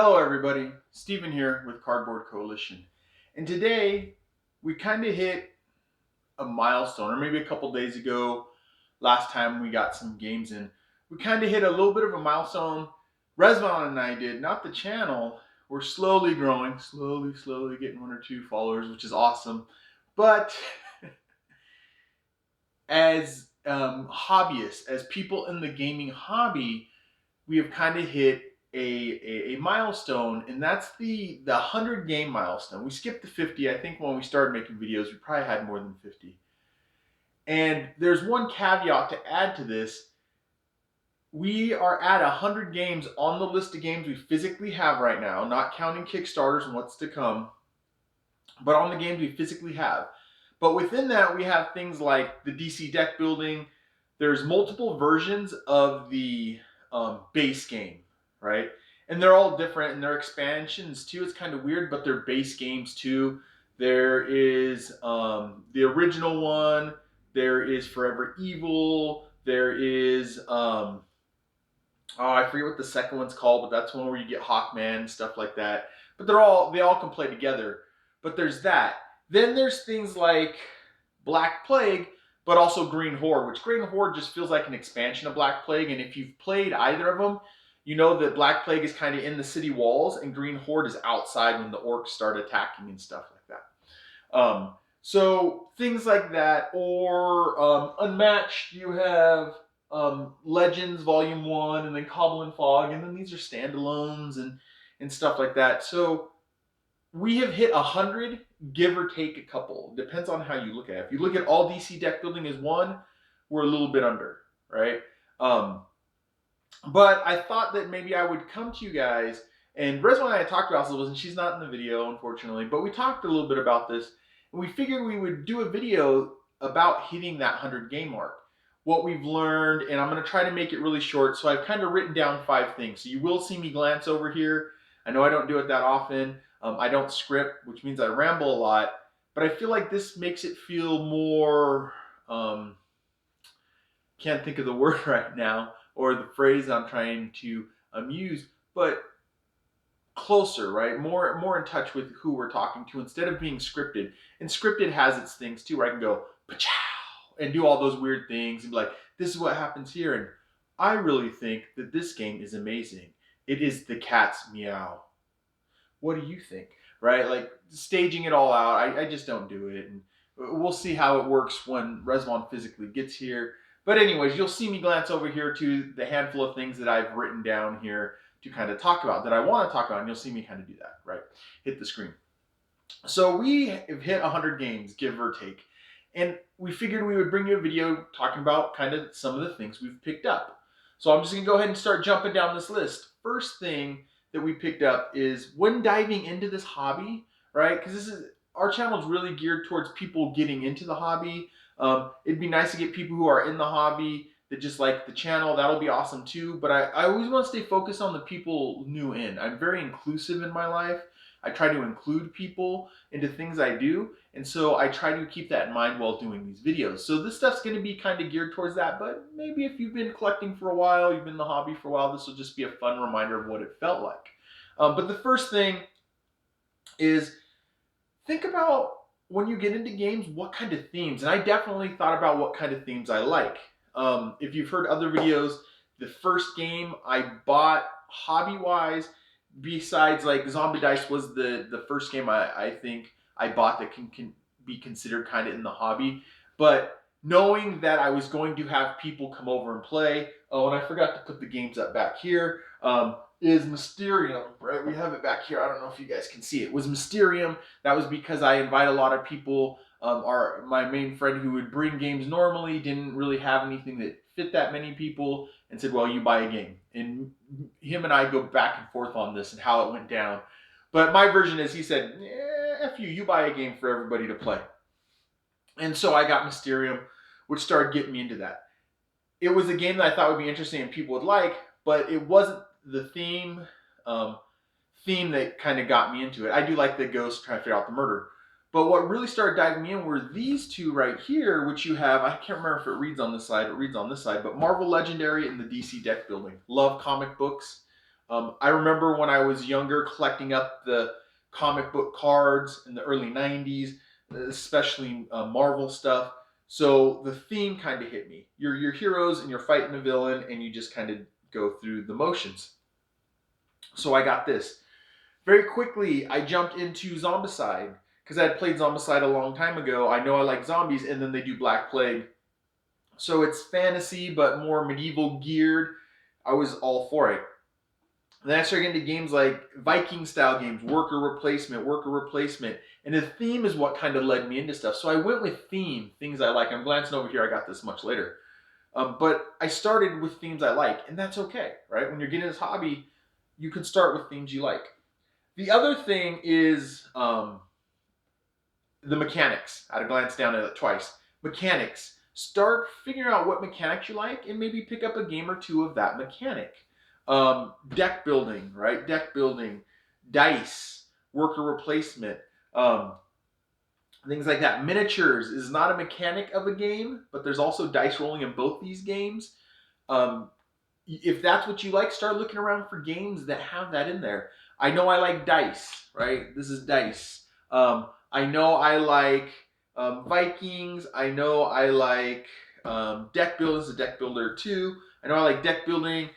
Hello everybody, Stephen here with Cardboard Coalition. And today we kind of hit a milestone, or maybe a couple days ago, last time we got some games in, we kind of hit a little bit of a milestone. Rezvan and I did, not the channel. We're slowly growing, slowly getting one or two followers, which is awesome. But as hobbyists, as people in the gaming hobby, we have kind of hit a milestone, and that's the 100 game milestone. We skipped the 50. I think when we started making videos, we probably had more than 50. And there's one caveat to add to this. We are at 100 games on the list of games we physically have right now, not counting Kickstarters and what's to come, but on the games we physically have. But within that, we have things like the DC deck building. There's multiple versions of the base game, right? And they're all different, and they're expansions too. It's kind of weird, but they're base games too. There is the original one. There is Forever Evil. There is I forget what the second one's called, but that's one where you get Hawkman and stuff like that. But they all can play together. But there's that. Then there's things like Black Plague, but also Green Horde, which Green Horde just feels like an expansion of Black Plague. And if you've played either of them, you know that Black Plague is kind of in the city walls and Green Horde is outside when the orcs start attacking and stuff like that. So things like that, or Unmatched, you have Legends Volume 1 and then Cobble and Fog, and then these are standalones and stuff like that. So we have hit 100, give or take a couple. Depends on how you look at it. If you look at all DC deck building as one, we're a little bit under, right? But I thought that maybe I would come to you guys, and Rezvan and I talked about this, and she's not in the video, unfortunately, but we talked a little bit about this, and we figured we would do a video about hitting that 100 game mark. What we've learned, and I'm going to try to make it really short, so I've kind of written down 5 things. So you will see me glance over here. I know I don't do it that often. I don't script, which means I ramble a lot, but I feel like this makes it feel more, can't think of the word right now, or the phrase I'm trying to use, but closer, right? More in touch with who we're talking to instead of being scripted. And scripted has its things too, where I can go, pa-chow, and do all those weird things and be like, this is what happens here. And I really think that this game is amazing. It is the cat's meow. What do you think? Right? Like staging it all out, I just don't do it. And we'll see how it works when Rezvan physically gets here. But anyways, you'll see me glance over here to the handful of things that I've written down here to kind of talk about, that I want to talk about, and you'll see me kind of do that, right? Hit the screen. So we have hit 100 games, give or take. And we figured we would bring you a video talking about kind of some of the things we've picked up. So I'm just going to go ahead and start jumping down this list. First thing that we picked up is when diving into this hobby, right? Because our channel is really geared towards people getting into the hobby. It'd be nice to get people who are in the hobby that just like the channel. That'll be awesome too. But I always want to stay focused on the people new in. I'm very inclusive in my life. I try to include people into things I do. And so I try to keep that in mind while doing these videos. So this stuff's going to be kind of geared towards that. But maybe if you've been collecting for a while, you've been in the hobby for a while, this will just be a fun reminder of what it felt like. But the first thing is think about when you get into games, what kind of themes. And I definitely thought about what kind of themes I like. If you've heard other videos, the first game I bought hobby-wise, besides like Zombie Dice, was the first game I think I bought that can be considered kind of in the hobby. But knowing that I was going to have people come over and play, oh, and I forgot to put the games up back here, is Mysterium, right? We have it back here. I don't know if you guys can see it. It was Mysterium. That was because I invite a lot of people. My main friend who would bring games normally didn't really have anything that fit that many people and said, well, you buy a game. And him and I go back and forth on this and how it went down. But my version is he said, F you buy a game for everybody to play. And so I got Mysterium, which started getting me into that. It was a game that I thought would be interesting and people would like, but it wasn't the theme that kind of got me into it. I do like the ghost trying to figure out the murder. But what really started diving me in were these two right here, which you have, I can't remember if it reads on this side, it reads on this side, but Marvel Legendary and the DC deck building. Love comic books. I remember when I was younger collecting up the comic book cards in the early 90s, especially Marvel stuff. So the theme kind of hit me. You're your heroes and you're fighting a villain and you just kind of go through the motions. So I got this. Very quickly, I jumped into Zombicide because I had played Zombicide a long time ago. I know I like zombies, and then they do Black Plague. So it's fantasy, but more medieval geared. I was all for it. Then I started getting into games like Viking style games, worker replacement. And the theme is what kind of led me into stuff. So I went with theme, things I like. I'm glancing over here, I got this much later. But I started with themes I like, and that's okay, right? When you're getting this hobby, you can start with themes you like. The other thing is the mechanics. I had to glance down at it twice. Mechanics. Start figuring out what mechanics you like and maybe pick up a game or two of that mechanic. Deck building, right? Deck building, dice, worker replacement, things like that. Miniatures is not a mechanic of a game, but there's also dice rolling in both these games. If that's what you like, start looking around for games that have that in there. I know I like dice, right? This is dice. I know I like Vikings. I know I like deck building. This is a deck builder too. I know I like deck building.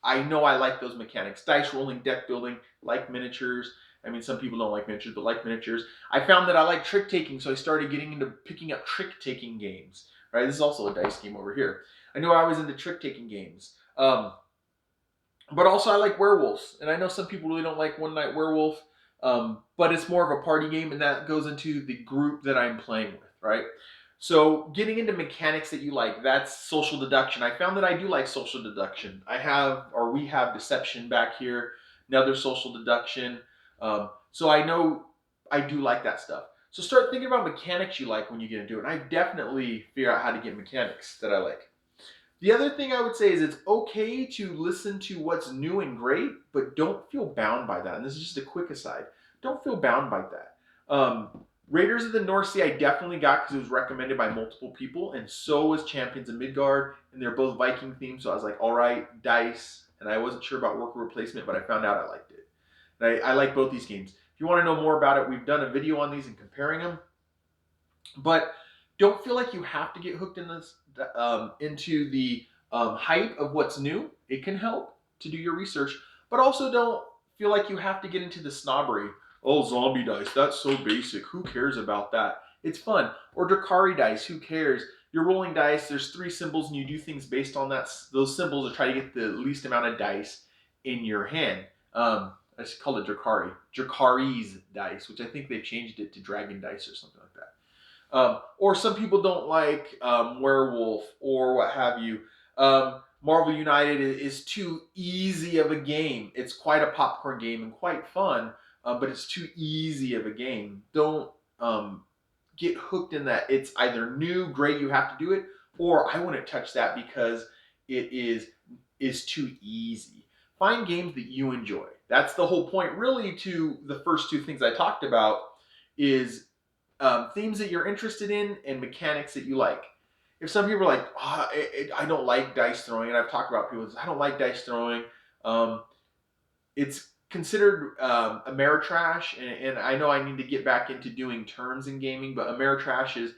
I know I like those mechanics. Dice rolling, deck building, like miniatures. I mean, some people don't like miniatures, but like miniatures. I found that I like trick taking, so I started getting into picking up trick taking games. Right? This is also a dice game over here. I knew I was into trick taking games. But also I like werewolves, and I know some people really don't like One Night Werewolf, but it's more of a party game, and that goes into the group that I'm playing with, right? So getting into mechanics that you like, that's social deduction. I found that I do like social deduction. We have deception back here, another social deduction. So I know I do like that stuff. So start thinking about mechanics you like when you get into it. And I definitely figure out how to get mechanics that I like. The other thing I would say is it's okay to listen to what's new and great, but don't feel bound by that. And this is just a quick aside. Don't feel bound by that. Raiders of the North Sea I definitely got because it was recommended by multiple people, and so was Champions of Midgard, and they're both Viking themed, so I was like, all right, dice, and I wasn't sure about worker replacement, but I found out I liked it. And I like both these games. If you want to know more about it, we've done a video on these and comparing them, but don't feel like you have to get hooked in this into the hype of what's new. It can help to do your research, but also don't feel like you have to get into the snobbery. Oh, zombie dice, that's so basic. Who cares about that? It's fun. Or Drakari dice, who cares? You're rolling dice, there's 3 symbols, and you do things based on those symbols to try to get the least amount of dice in your hand. I just call it Drakari. Drakari's dice, which I think they've changed it to Dragon dice or something like that. Or some people don't like Werewolf or what have you. Marvel United is too easy of a game. It's quite a popcorn game and quite fun, but it's too easy of a game. Don't get hooked in that. It's either new, great, you have to do it, or I wouldn't touch that because it is too easy. Find games that you enjoy. That's the whole point, really, to the first 2 things I talked about is themes that you're interested in and mechanics that you like. If some people are like, I don't like dice throwing, and I've talked about people, I don't like dice throwing. It's considered Ameritrash, and I know I need to get back into doing terms in gaming, but Ameritrash is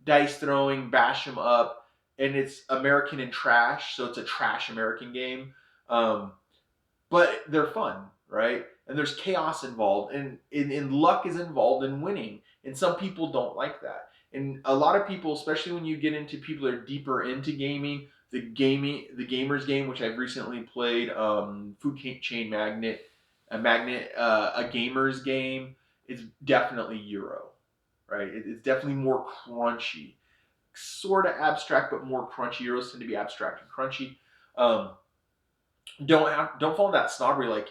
dice throwing, bash 'em up, and it's American and trash, so it's a trash American game. But they're fun, right? And there's chaos involved, and luck is involved in winning. And some people don't like that. And a lot of people, especially when you get into people that are deeper into gaming, the gamers game, which I've recently played, Food Chain Magnet, a gamers game, is definitely Euro, right? It's definitely more crunchy, sort of abstract, but more crunchy. Euros tend to be abstract and crunchy. Don't fall in that snobbery like,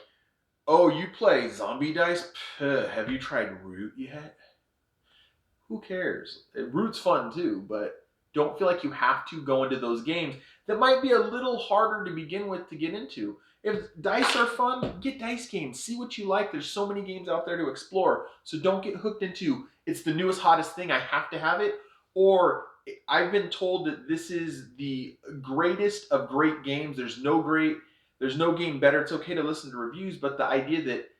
oh, you play zombie dice? Puh, have you tried Root yet? Who cares? Root's fun too, but don't feel like you have to go into those games that might be a little harder to begin with to get into. If dice are fun, get dice games. See what you like. There's so many games out there to explore. So don't get hooked into, it's the newest, hottest thing, I have to have it. Or I've been told that this is the greatest of great games. There's There's no game better. It's okay to listen to reviews, but the idea that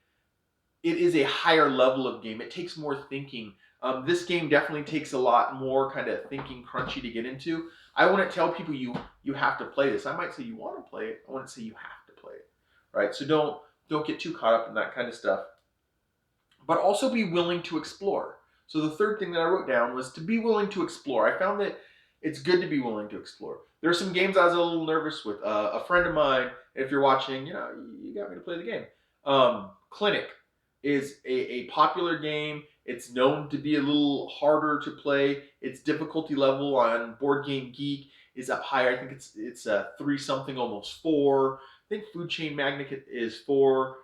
it is a higher level of game, it takes more thinking. This game definitely takes a lot more kind of thinking crunchy to get into. I wouldn't tell people you have to play this. I might say you want to play it. I wouldn't say you have to play it, right? So don't get too caught up in that kind of stuff. But also be willing to explore. So the third thing that I wrote down was to be willing to explore. I found that it's good to be willing to explore. There are some games I was a little nervous with. A friend of mine, if you're watching, you got me to play the game. Clinic is a popular game. It's known to be a little harder to play. Its difficulty level on Board Game Geek is up higher. I think it's 3 something, almost 4. I think Food Chain Magnet is 4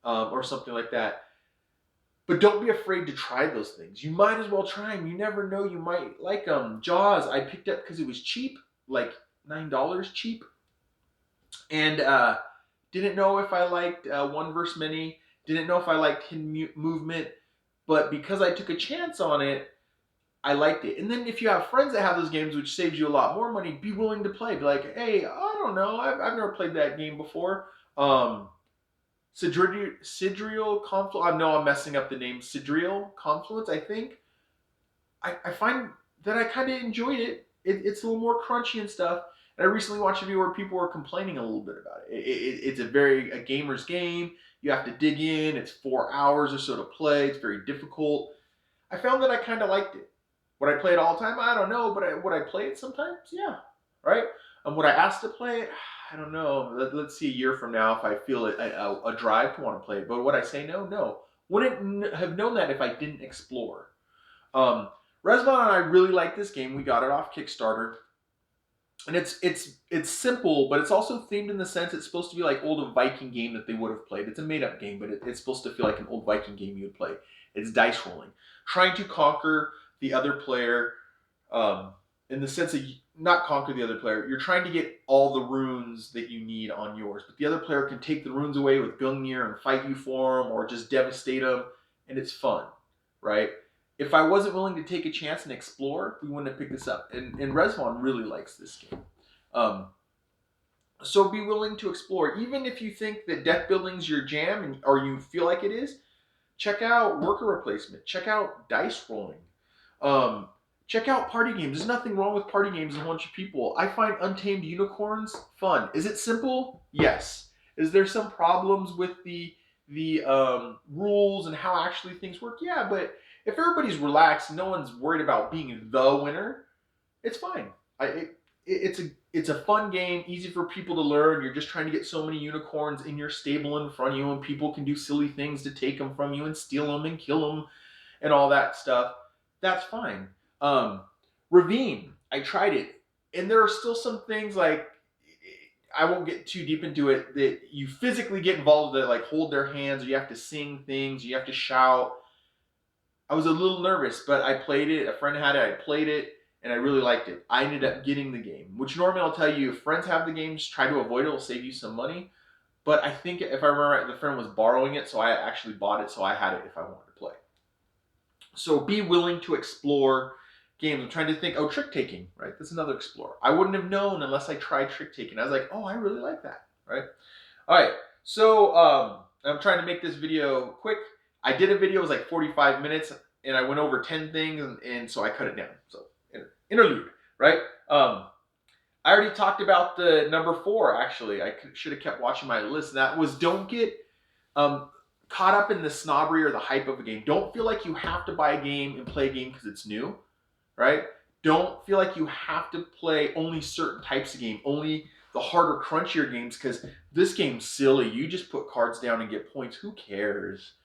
or something like that. But don't be afraid to try those things. You might as well try them. You never know. You might like them. Jaws, I picked up because it was cheap, like $9 cheap. And didn't know if I liked One Verse Many. Didn't know if I liked Hidden Movement. But because I took a chance on it, I liked it. And then if you have friends that have those games, which saves you a lot more money, be willing to play. Be like, hey, I don't know. I've never played that game before. Sidriel Confluence. I know I'm messing up the name. Sidriel Confluence, I think. I find that I kind of enjoyed it. It's a little more crunchy and stuff. And I recently watched a video where people were complaining a little bit about it. It's a gamer's game. You have to dig in. It's 4 hours or so to play. It's very difficult. I found that I kind of liked it. Would I play it all the time? I don't know. But would I play it sometimes? Yeah. Right? Would I ask to play it? I don't know. Let's see a year from now if I feel a drive to want to play it. But would I say no? No. Wouldn't have known that if I didn't explore. Rezvan and I really like this game. We got it off Kickstarter. And it's simple, but it's also themed in the sense it's supposed to be like old Viking game that they would have played. It's a made-up game, but it's supposed to feel like an old Viking game you would play. It's dice rolling. Trying to conquer the other player in the sense of not conquer the other player. You're trying to get all the runes that you need on yours, but the other player can take the runes away with Gungnir and fight you for them or just devastate them, and it's fun, right? If I wasn't willing to take a chance and explore, we wouldn't have picked this up. And Rezvan really likes this game. So be willing to explore. Even if you think that deck building's your jam or you feel like it is, check out worker replacement. Check out dice rolling. Check out party games. There's nothing wrong with party games with a bunch of people. I find Untamed Unicorns fun. Is it simple? Yes. Is there some problems with the rules and how actually things work? Yeah, but if everybody's relaxed, no one's worried about being the winner, it's fine. It's a fun game, easy for people to learn. You're just trying to get so many unicorns in your stable in front of you, and people can do silly things to take them from you and steal them and kill them and all that stuff. That's fine. Ravine, I tried it, and there are still some things like, I won't get too deep into it, that you physically get involved with, like hold their hands, or you have to sing things, you have to shout. I was a little nervous, but I played it. A friend had it, I played it, and I really liked it. I ended up getting the game, which normally I'll tell you, if friends have the game, just try to avoid it. It'll save you some money. But I think if I remember right, the friend was borrowing it, so I actually bought it, so I had it if I wanted to play. So be willing to explore games. I'm trying to think, trick taking, right? That's another explore. I wouldn't have known unless I tried trick taking. I was like, I really like that, right? All right, so I'm trying to make this video quick. I did a video, it was like 45 minutes, and I went over 10 things, and so I cut it down. So interlude, right? I already talked about the number 4, actually. I should have kept watching my list. And that was don't get caught up in the snobbery or the hype of a game. Don't feel like you have to buy a game and play a game because it's new, right? Don't feel like you have to play only certain types of game, only the harder, crunchier games, because this game's silly. You just put cards down and get points. Who cares?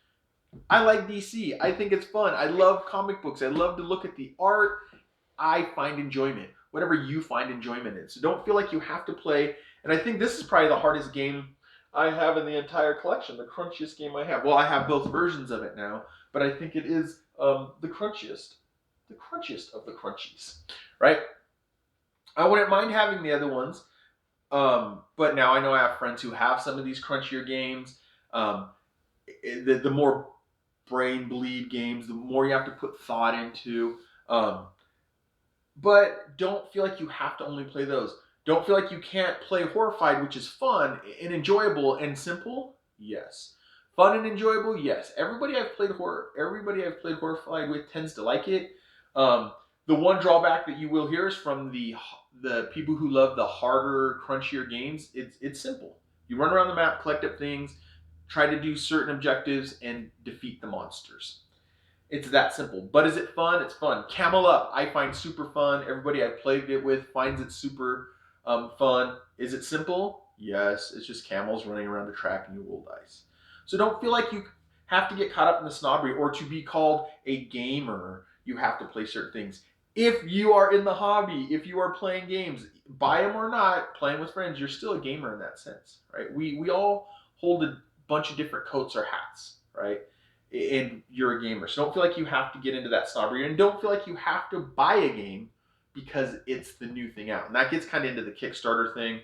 I like DC. I think it's fun. I love comic books. I love to look at the art. I find enjoyment, whatever you find enjoyment in. So don't feel like you have to play. And I think this is probably the hardest game I have in the entire collection, the crunchiest game I have. Well, I have both versions of it now, but I think it is the crunchiest of the crunchies, right? I wouldn't mind having the other ones, but now I know I have friends who have some of these crunchier games. The more brain bleed games, the more you have to put thought into. But don't feel like you have to only play those. Don't feel like you can't play Horrified, which is fun and enjoyable and simple? Yes. Fun and enjoyable? Yes. Everybody I've played Horrified with tends to like it. The one drawback that you will hear is from the people who love the harder, crunchier games. It's simple. You run around the map, collect up things, try to do certain objectives, and defeat the monsters. It's that simple. But is it fun? It's fun. Camel Up, I find super fun. Everybody I've played it with finds it super fun. Is it simple? Yes. It's just camels running around the track and you roll dice. So don't feel like you have to get caught up in the snobbery, or to be called a gamer, you have to play certain things. If you are in the hobby, if you are playing games, buy them or not, playing with friends, you're still a gamer in that sense, right? We all hold a bunch of different coats or hats, right? And you're a gamer. So don't feel like you have to get into that snobbery, and don't feel like you have to buy a game because it's the new thing out. And that gets kind of into the Kickstarter thing,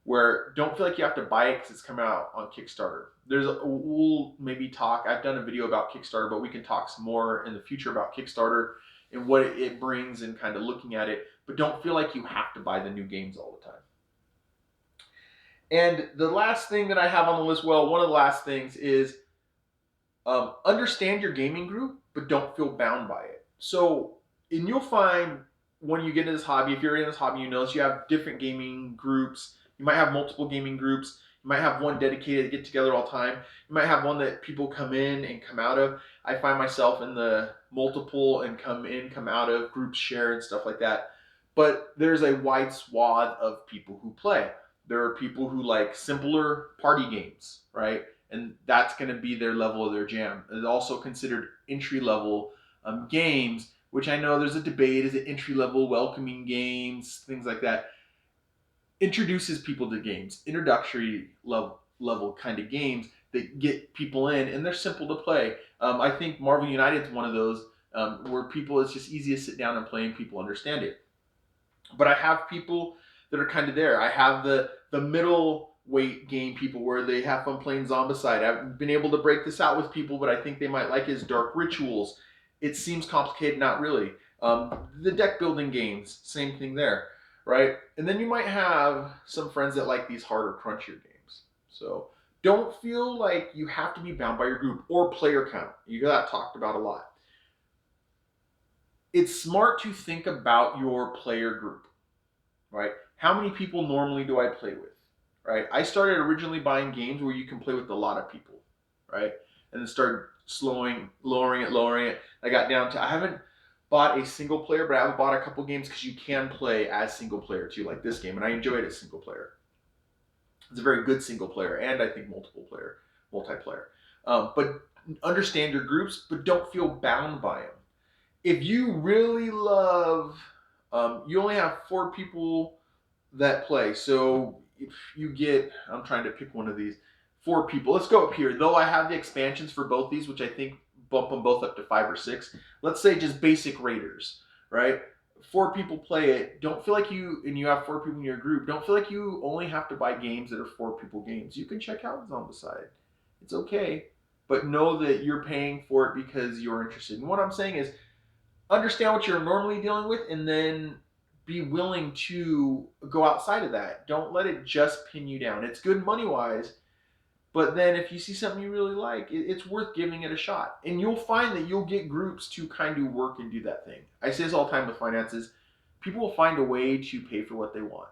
where don't feel like you have to buy it because it's coming out on Kickstarter. We'll maybe talk, I've done a video about Kickstarter, but we can talk some more in the future about Kickstarter and what it brings and kind of looking at it. But don't feel like you have to buy the new games all the time. And the last thing that I have on the list, well, one of the last things is understand your gaming group, but don't feel bound by it. So, and you'll find when you get into this hobby, if you're in this hobby, you notice you have different gaming groups. You might have multiple gaming groups. You might have one dedicated to get together all the time. You might have one that people come in and come out of. I find myself in the multiple and come in, come out of, groups share and stuff like that. But there's a wide swath of people who play. There are people who like simpler party games, right? And that's going to be their level of their jam. It's also considered entry-level games, which I know there's a debate. Is it entry-level, welcoming games, things like that? Introduces people to games, introductory level kind of games that get people in, and they're simple to play. I think Marvel United is one of those where people, it's just easy to sit down and play and people understand it. But I have people that are kind of there. I have the middle weight game people where they have fun playing Zombicide. I've been able to break this out with people, but I think they might like his Dark Rituals. It seems complicated, not really. The deck building games, same thing there, right? And then you might have some friends that like these harder, crunchier games. So don't feel like you have to be bound by your group or player count. You hear that talked about a lot. It's smart to think about your player group, right? How many people normally do I play with, right? I started originally buying games where you can play with a lot of people, right? And then started lowering it. I got down to, I haven't bought a single player, but I have bought a couple games because you can play as single player too, like this game, and I enjoy it as single player. It's a very good single player, and I think multiplayer. But understand your groups, but don't feel bound by them. If you really love, you only have 4 people that play. So if you get, I'm trying to pick one of these, 4 people. Let's go up here. Though I have the expansions for both these, which I think bump them both up to 5 or 6. Let's say just basic Raiders, right? 4 people play it. Don't feel like you have 4 people in your group, don't feel like you only have to buy games that are 4 people games. You can check out Zombicide. It's okay. But know that you're paying for it because you're interested. And what I'm saying is, understand what you're normally dealing with, and then be willing to go outside of that. Don't let it just pin you down. It's good money-wise, but then if you see something you really like, it's worth giving it a shot. And you'll find that you'll get groups to kind of work and do that thing. I say this all the time with finances. People will find a way to pay for what they want.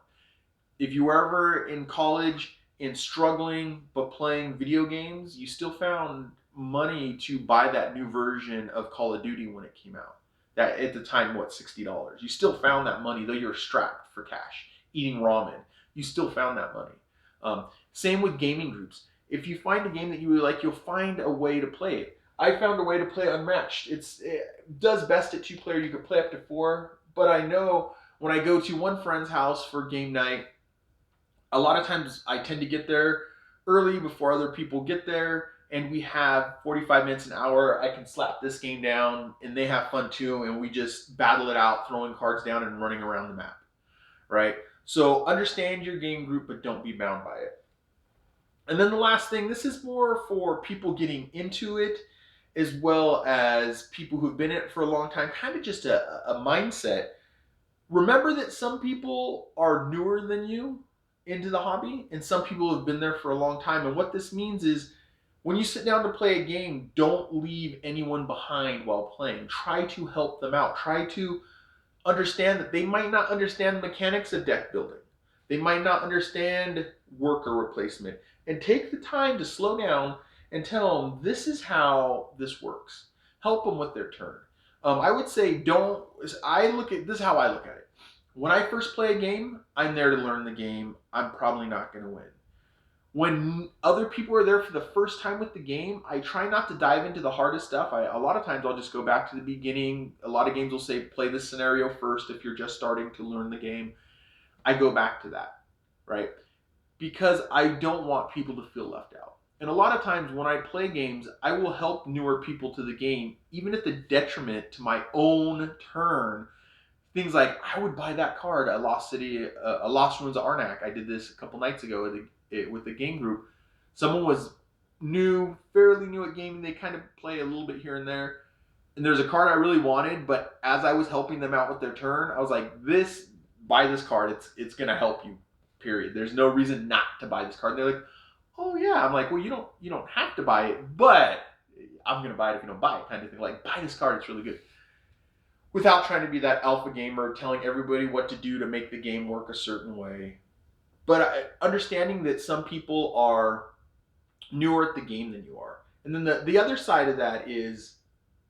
If you were ever in college and struggling but playing video games, you still found money to buy that new version of Call of Duty when it came out. That at the time, what, $60? You still found that money, though you were strapped for cash, eating ramen. You still found that money. Same with gaming groups. If you find a game that you really like, you'll find a way to play it. I found a way to play Unmatched. It does best at 2-player. You can play up to 4. But I know when I go to one friend's house for game night, a lot of times I tend to get there early before other people get there. And we have 45 minutes, an hour. I can slap this game down, and they have fun too, and we just battle it out, throwing cards down and running around the map, right? So understand your game group, but don't be bound by it. And then the last thing, this is more for people getting into it, as well as people who've been in it for a long time, kind of just a mindset. Remember that some people are newer than you into the hobby, and some people have been there for a long time. And what this means is when you sit down to play a game, don't leave anyone behind while playing. Try to help them out. Try to understand that they might not understand the mechanics of deck building. They might not understand worker replacement. And take the time to slow down and tell them this is how this works. Help them with their turn. I would say don't. I look at this is how I look at it. When I first play a game, I'm there to learn the game. I'm probably not going to win. When other people are there for the first time with the game, I try not to dive into the hardest stuff. A lot of times I'll just go back to the beginning. A lot of games will say play this scenario first if you're just starting to learn the game. I go back to that, right? Because I don't want people to feel left out. And a lot of times when I play games, I will help newer people to the game, even at the detriment to my own turn. Things like I would buy that card, a Lost City, a Lost Ruins of Arnak. I did this a couple nights ago with the game group. Someone was fairly new at gaming. They kind of play a little bit here and there. And there's a card I really wanted, but as I was helping them out with their turn, I was like, buy this card. It's gonna help you. Period. There's no reason not to buy this card. And they're like, oh yeah. I'm like, well, you don't have to buy it, but I'm gonna buy it if you don't buy it, kind of thing. Like, buy this card. It's really good. Without trying to be that alpha gamer telling everybody what to do to make the game work a certain way. But understanding that some people are newer at the game than you are. And then the other side of that is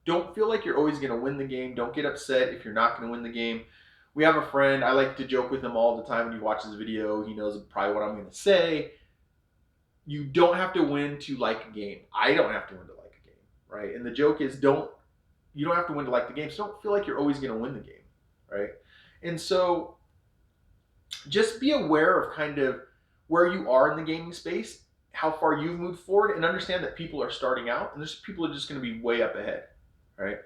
don't feel like you're always going to win the game. Don't get upset if you're not going to win the game. We have a friend, I like to joke with him all the time when he watches this video. He knows probably what I'm going to say. You don't have to win to like a game. I don't have to win to like a game, right? And the joke is you don't have to win to like the game, so don't feel like you're always going to win the game, right? And so just be aware of kind of where you are in the gaming space, how far you've moved forward, and understand that people are starting out, and there's people are just going to be way up ahead, right?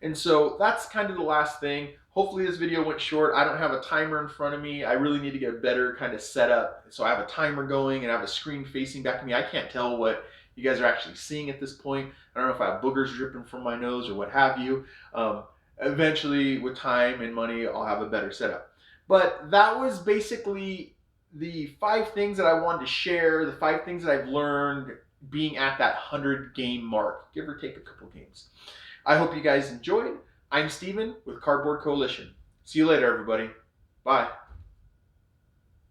And so that's kind of the last thing. Hopefully this video went short. I don't have a timer in front of me. I really need to get a better kind of setup. So I have a timer going and I have a screen facing back to me. I can't tell what you guys are actually seeing at this point. I don't know if I have boogers dripping from my nose or what have you. Eventually, with time and money, I'll have a better setup. But that was basically the 5 things that I wanted to share, the 5 things that I've learned being at that 100 game mark, give or take a couple games. I hope you guys enjoyed. I'm Steven with Cardboard Coalition. See you later, everybody. Bye.